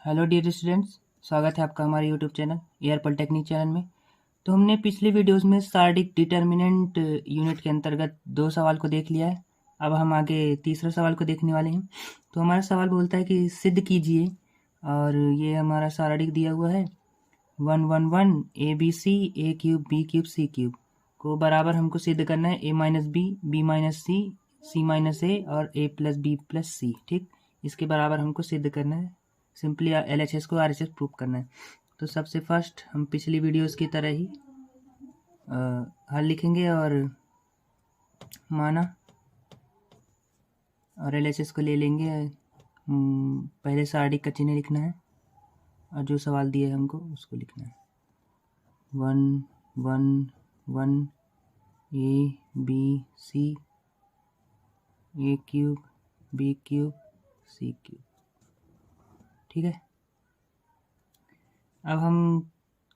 Hello dear students, स्वागत है आपका हमारे YouTube channel air polytechnic channel में। तो हमने पिछले वीडियोस में सार्डिक डिटर्मिनेंट यूनिट के अंतर्गत 2 सवाल को देख लिया है। अब हम आगे तीसरा सवाल को देखने वाले हैं। तो हमारा सवाल बोलता है कि सिद्ध कीजिए, और ये हमारा सार्डिक दिया हुआ है 1 1 1 ABC A cube B cube C cube को बराबर हमको सिद्ध करना है A minus B B minus C C minus A और A plus B plus C। ठीक, इसके बराबर हमको सिद्ध करना है। सिंपली LHS को RHS प्रूव करना है। तो सबसे फर्स्ट हम पिछली वीडियोस की तरह ही हल लिखेंगे और माना और LHS को ले लेंगे। पहले सार्डिक का चिन्ह लिखना है और जो सवाल दिया है हमको उसको लिखना है। 1 1 1 ABC A cube B cube C cube. ठीक है, अब हम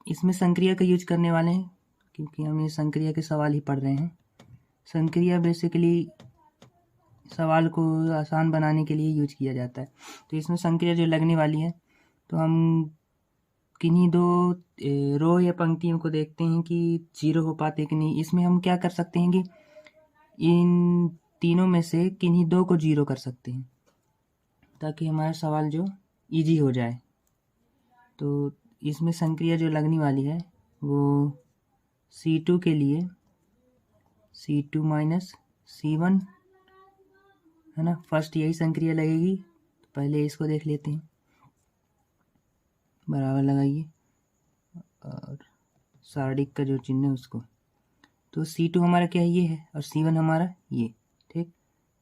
इसमें संक्रिया का यूज करने वाले हैं क्योंकि हम ये संक्रिया के सवाल ही पढ़ रहे हैं। संक्रिया बेसिकली सवाल को आसान बनाने के लिए यूज किया जाता है। तो इसमें संक्रिया जो लगने वाली है, तो हम किन्हीं दो रो या पंक्तियों को देखते हैं कि जीरो हो पाते कि नहीं। इसमें हम क्या कर सकते हैं कि इन तीनों में से किन्हीं दो को जीरो कर सकते हैं ताकि हमारा सवाल जो इजी हो जाए। तो इसमें संक्रिया जो लगने वाली है वो C2 के लिए C2 माइनस C1 है ना। फर्स्ट यही संक्रिया लगेगी, तो पहले इसको देख लेते हैं। बराबर लगाइए और सार्डिक का जो चिन्ह है उसको, तो C2 हमारा क्या है, ये है, और C1 हमारा ये। ठीक,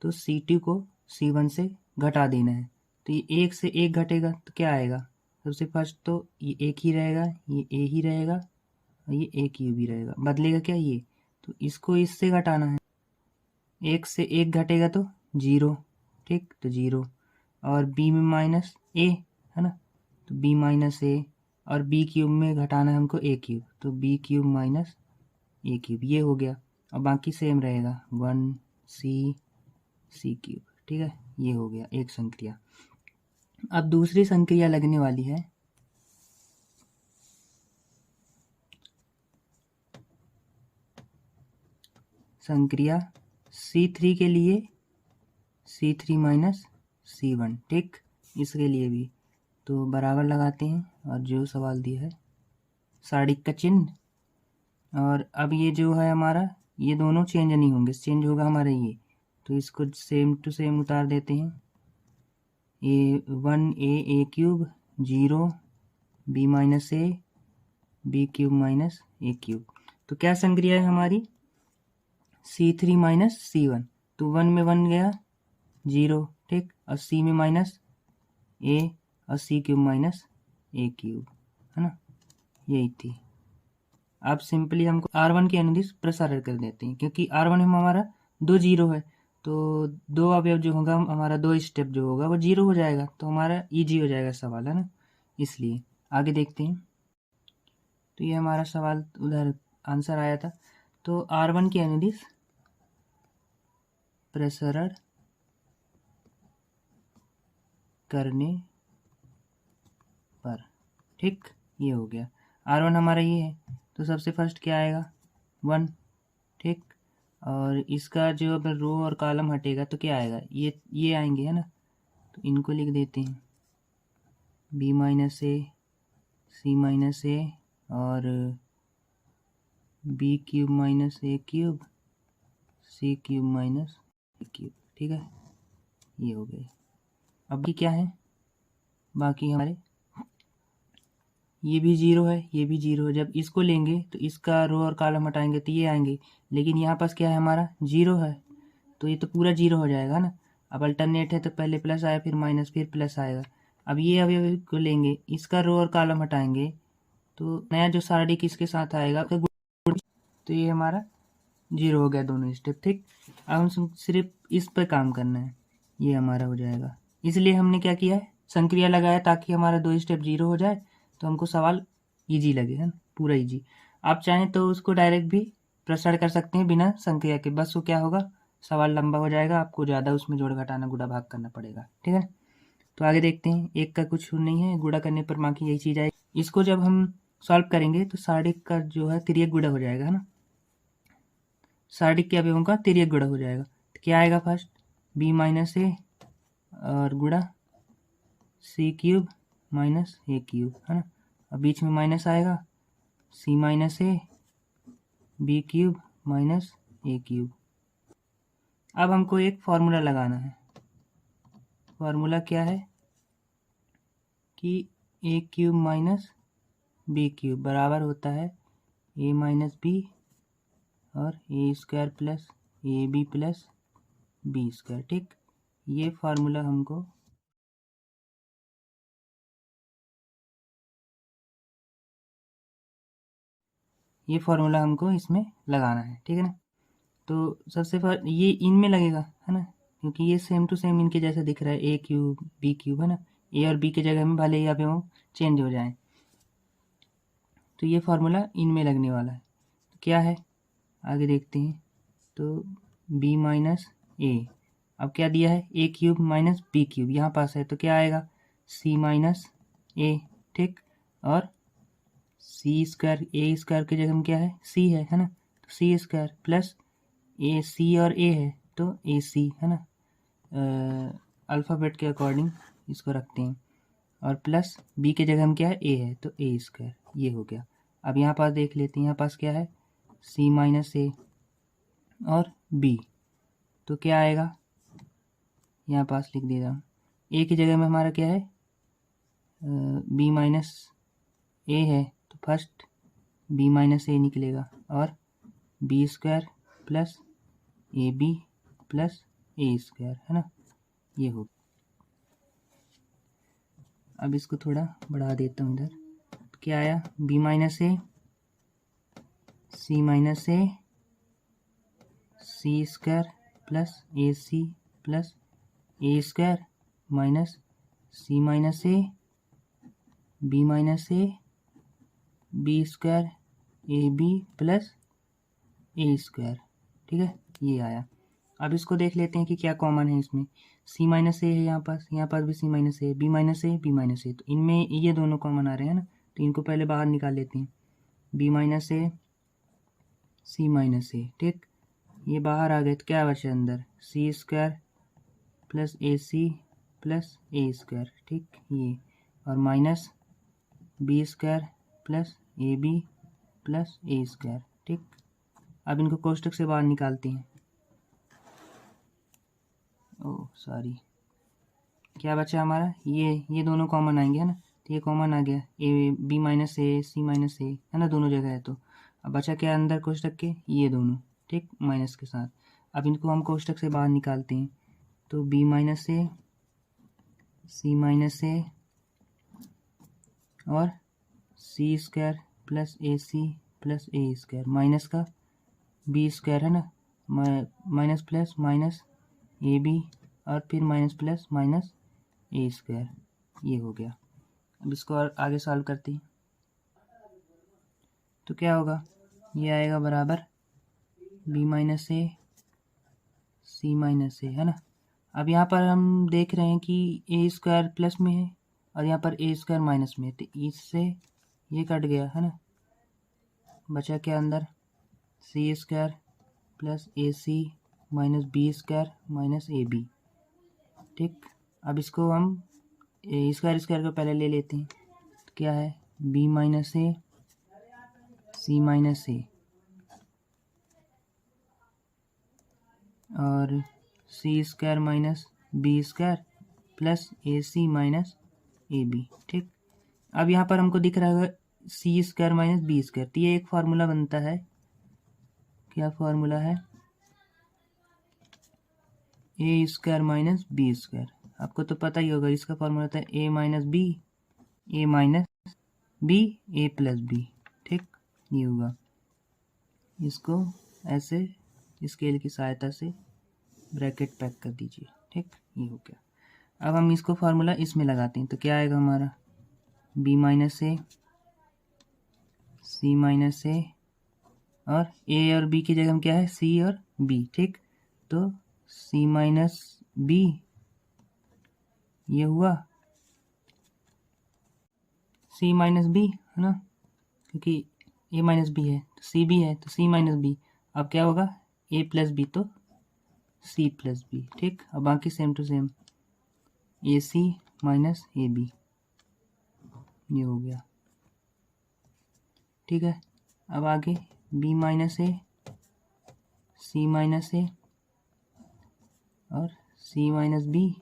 तो C2 को C1 से घटा देना है। तो ये एक से एक घटेगा तो क्या आएगा, सबसे फर्स्ट तो ये एक ही रहेगा, ये ए ही रहेगा और ये ए क्यूब भी रहेगा। बदलेगा क्या ये, तो इसको इससे घटाना है। एक से एक घटेगा तो जीरो। ठीक, तो जीरो, और बी में माइनस ए है ना, तो बी माइनस ए, और बी क्यूब में घटाना है हमको ए क्यूब, तो B cube minus A cube, ये हो गया। और बाकी सेम रहेगा 1C क्यूब। ठीक है, ये हो गया एक संक्रिया। अब दूसरी संक्रिया लगने वाली है संक्रिया C3 के लिए C3 माइनस C1। ठीक, इसके लिए भी तो बराबर लगाते हैं और जो सवाल दिया है सार्डिक का चिन्ह, और अब ये जो है हमारा, ये दोनों चेंज नहीं होंगे, चेंज होगा हमारा ये, तो इसको सेम टू सेम उतार देते हैं। A cube 0 B minus A B cube minus A cube. तो क्या संक्रिया है हमारी, C3 माइनस C1, तो 1 में 1 गया 0। ठीक, और C में माइनस A और C cube minus A cube, है ना, यही थी। अब सिंपली हमको R1 के अनुदिश प्रसारण कर देते हैं क्योंकि R1 में हमारा 2 जीरो है, तो दो अवयव जो होगा हमारा, 2 स्टेप जो होगा वो जीरो हो जाएगा, तो हमारा इजी हो जाएगा सवाल, है ना। इसलिए आगे देखते हैं। तो ये हमारा सवाल उधर आंसर आया था। तो R1 के अनुदिश प्रसारण करने पर, ठीक, ये हो गया। R1 हमारा ये है, तो सबसे फर्स्ट क्या आएगा 1। ठीक, और इसका जो अगर रो और कॉलम हटेगा तो क्या आएगा, ये आएंगे, है ना। तो इनको लिख देते हैं B minus A C minus A और B cube minus A cube C cube minus A cube. ठीक है, ये हो गए। अब ये क्या है, बाकी हमारे ये भी जीरो है, ये भी जीरो है। जब इसको लेंगे तो इसका रो और कॉलम हटाएंगे तो ये आएंगे, लेकिन यहाँ पास क्या है हमारा जीरो है, तो ये तो पूरा जीरो हो जाएगा ना। अब अल्टरनेट है तो पहले प्लस आया फिर माइनस फिर प्लस आएगा। अब ये अवयव को लेंगे, इसका रो और कॉलम हटाएंगे तो नया जो सार्डिक इसके साथ आएगा तो ये हमारा जीरो हो गया दोनों स्टेप। ठीक, अब हम सिर्फ इस पर काम करना है, ये हमारा हो जाएगा। इसलिए हमने क्या किया है, संक्रिया लगाया ताकि हमारा 2 स्टेप जीरो हो जाए, तो हमको सवाल इजी लगे, है ना, पूरा इजी। आप चाहें तो उसको डायरेक्ट भी प्रसार कर सकते हैं बिना संक्रिया के, बस वो क्या होगा, सवाल लंबा हो जाएगा, आपको ज़्यादा उसमें जोड़ घटाना गुणा भाग करना पड़ेगा। ठीक है, तो आगे देखते हैं, एक का कुछ नहीं है, गुणा करने पर बाकी यही चीज़ आएगी। इसको जब हम सॉल्व करेंगे तो साढ़िक का जो है तिर्यक गुणा हो जाएगा, है ना। साढ़िक के अवयवों का तिर्यक गुणा हो जाएगा। तो क्या आएगा फर्स्ट, b माइनस ए और गुणा c cube minus A cube, है ना। अब बीच में माइनस आएगा, c minus A B cube minus A cube. अब हमको एक फॉर्मूला लगाना है। फॉर्मूला क्या है कि A cube minus B cube बराबर होता है ए माइनस बी और A square plus A B plus B square. ठीक, ये फार्मूला हमको इसमें लगाना है, ठीक है ना। तो सबसे पहले ये इनमें लगेगा, है ना, क्योंकि ये सेम टू सेम इनके जैसा दिख रहा है, ए क्यूब बी क्यूब, है ना। ए और बी के जगह में भले ही यहाँ पे वो चेंज हो जाए, तो ये फार्मूला इनमें लगने वाला है। तो क्या है आगे देखते हैं। तो b माइनस ए, अब क्या दिया है, ए क्यूब माइनस बी क्यूब यहाँ पास है, तो क्या आएगा c माइनस ए, ठीक। और सी स्क्वायर, ए स्क्वायर की जगह में क्या है, c है ना, तो सी स्क्वायर प्लस ए, सी और ए है तो ए सी, है ना। अल्फ़ाबेट के अकॉर्डिंग इसको रखते हैं, और प्लस बी के जगह में क्या है, ए है तो ए स्क्वायर, ये हो गया। अब यहाँ पास देख लेते हैं, यहाँ पास क्या है, सी माइनस ए और बी, तो क्या आएगा, यहाँ पास लिख दे रहा हूँ, ए की जगह में हमारा क्या है, बी माइनस ए है, तो फर्स्ट बी माइनस ए निकलेगा और B square plus A B plus A square, है ना, ये हो। अब इसको थोड़ा बढ़ा देता हूँ इधर, क्या आया, B minus A C minus A C square plus A C plus A square minus C minus A B square A B plus A square, ठीक है, ये आया। अब इसको देख लेते हैं कि क्या कॉमन है इसमें, सी माइनस ए है यहाँ पास भी सी माइनस ए, बी माइनस ए, तो इनमें ये दोनों कॉमन आ रहे हैं ना, तो इनको पहले बाहर निकाल लेते हैं, B minus A C minus A, ठीक, ये बाहर आ गए, तो क्या बचा अंदर, C square plus A C plus A square, ठीक, ये, और minus B square plus A B plus A square, ठीक। अब इनको कोष्टक से बाहर निकालते हैं, ओह सॉरी, क्या बचा हमारा, ये दोनों कॉमन आएंगे, है ना, तो ये कॉमन आ गया, A B minus A C minus A, है ना, दोनों जगह है। तो अब बचा क्या अंदर कोष्टक के, ये दोनों, ठीक, माइनस के साथ। अब इनको हम कोष्टक से बाहर निकालते हैं, तो B minus A C minus A और C square plus A C plus A square minus का बी स्क्वायर, है ना, minus plus minus A B और फिर minus plus minus A square, ये हो गया। अब इसको और आगे सॉल्व करते हैं, तो क्या होगा, ये आएगा बराबर B minus A C minus A, है ना। अब यहाँ पर हम देख रहे हैं कि ए स्क्वायर प्लस में है और यहाँ पर ए स्क्वायर माइनस में है, तो इससे ये कट गया, है ना, बचा क्या अंदर, C square plus A C minus B square minus A B, ठीक। अब इसको हम स्क्वायर स्क्वायर को पहले ले लेते हैं, तो क्या है, B minus A C minus A और C square minus B square plus A C minus A B, ठीक। अब यहाँ पर हमको दिख रहा है C square minus B square, तो ये एक फार्मूला बनता है, क्या फार्मूला है, A square minus B square, आपको तो पता ही होगा, इसका फार्मूला था A minus B A minus B A plus B, ठीक, ये होगा। इसको ऐसे स्केल की सहायता से ब्रैकेट पैक कर दीजिए, ठीक, ये हो गया। अब हम इसको फार्मूला इसमें लगाते हैं, तो क्या आएगा हमारा, B minus A C minus A और बी की जगह में क्या है, सी और बी, ठीक, तो सी माइनस बी ये हुआ सी माइनस बी है ना, क्योंकि ए माइनस बी है तो सी भी है, तो सी माइनस बी। अब क्या होगा, ए प्लस बी तो सी प्लस बी। ठीक, अब बाकी same to same, A C minus A B, ये हो गया। ठीक है, अब आगे B minus A, C minus A और C minus B,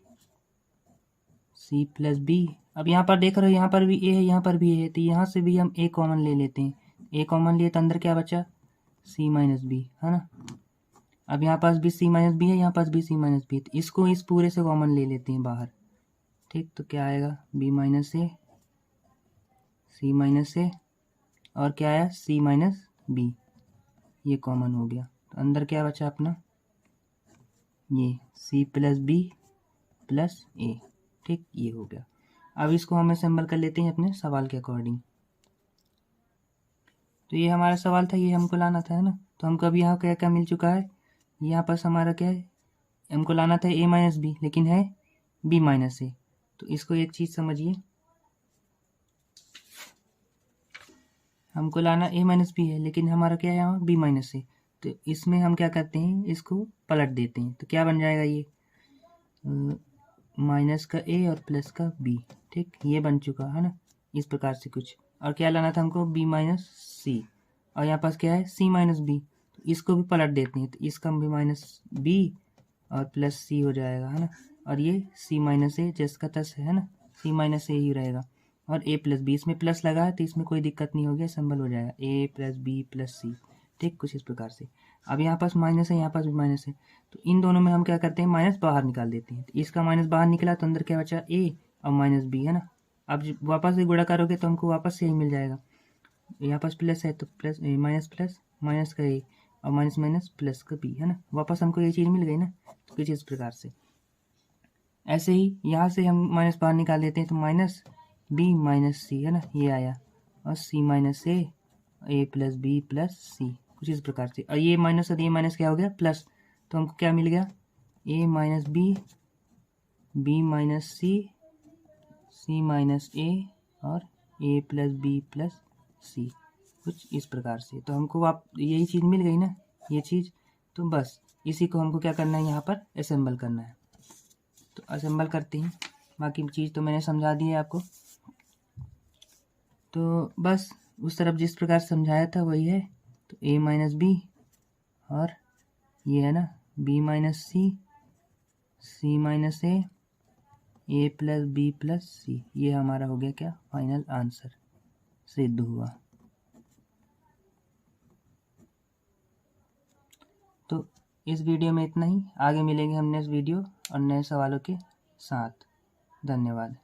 C plus B. अब यहाँ पर देख रहे हो, यहाँ पर भी ए है, यहाँ पर भी ए है, तो यहाँ से भी हम ए कॉमन ले लेते हैं। ए कॉमन लिए तो अंदर क्या बचा, सी माइनस बी, है ना। अब यहाँ पास भी सी माइनस बी है, यहाँ पास भी सी माइनस बी है, तो इसको इस पूरे से कॉमन ले लेते हैं बाहर। ठीक, तो क्या आएगा, B minus A, C minus A और क्या आया, सी माइनस बी, ये कॉमन हो गया। तो अंदर क्या बचा अपना, ये सी प्लस बी प्लस ए। ठीक, ये हो गया। अब इसको हम असेंबल कर लेते हैं अपने सवाल के अकॉर्डिंग। तो ये हमारा सवाल था, ये हमको लाना था, है ना। तो हमको अभी यहाँ क्या क्या मिल चुका है, यहाँ पास हमारा क्या है, हमको लाना था ए माइनस बी, लेकिन है बी माइनस ए। तो इसको एक चीज़ समझिए, हमको लाना ए माइनस बी है, लेकिन हमारा क्या है यहाँ बी माइनस ए। तो इसमें हम क्या करते हैं, इसको पलट देते हैं, तो क्या बन जाएगा, ये माइनस का ए और प्लस का बी। ठीक, ये बन चुका है ना, इस प्रकार से कुछ। और क्या लाना था हमको, बी माइनस सी, और यहाँ पास क्या है, सी माइनस बी, तो इसको भी पलट देते हैं, तो इसका भी माइनस बी और प्लस सी हो जाएगा, है ना। और ये सी माइनस ए जिसका तस है ना, सी माइनस ए ही रहेगा। और ए प्लस बी, इसमें प्लस लगा है तो इसमें कोई दिक्कत नहीं होगी, सिंबल हो जाएगा ए प्लस बी प्लस सी। ठीक, कुछ इस प्रकार से। अब यहाँ पास माइनस है, यहाँ पास भी माइनस है, तो इन दोनों में हम क्या करते हैं, माइनस बाहर निकाल देते हैं। तो इसका माइनस बाहर निकला तो अंदर क्या बचा, ए और माइनस बी, है ना। अब वापस से गुणा करोगे तो हमको वापस से ही मिल जाएगा। यहाँ पास प्लस है तो प्लस माइनस प्लस, माइनस का ए और माइनस माइनस प्लस का बी, है ना। वापस हमको ये चीज़ मिल गई ना, तो कुछ इस प्रकार से। ऐसे ही यहाँ से हम माइनस बाहर निकाल देते हैं, तो माइनस बी माइनस सी, है ना, ये आया। और सी माइनस ए प्लस बी प्लस सी, कुछ इस प्रकार से। और ये माइनस और ये माइनस क्या हो गया, प्लस, तो हमको क्या मिल गया, ए minus B minus C minus A और ए प्लस बी प्लस सी, कुछ इस प्रकार से। तो हमको आप यही चीज़ मिल गई ना, ये चीज़। तो बस इसी को हमको क्या करना है, यहाँ पर असेंबल करना है। तो असेंबल करते हैं, बाकी चीज़ तो मैंने समझा दी है आपको। तो बस उस तरफ जिस प्रकार समझाया था वही है। तो ए माइनस बी और ये है ना बी माइनस सी माइनस ए प्लस बी प्लस सी, ये हमारा हो गया क्या, फाइनल आंसर सिद्ध हुआ। तो इस वीडियो में इतना ही, आगे मिलेंगे हम नेक्स्ट वीडियो और नए सवालों के साथ। धन्यवाद।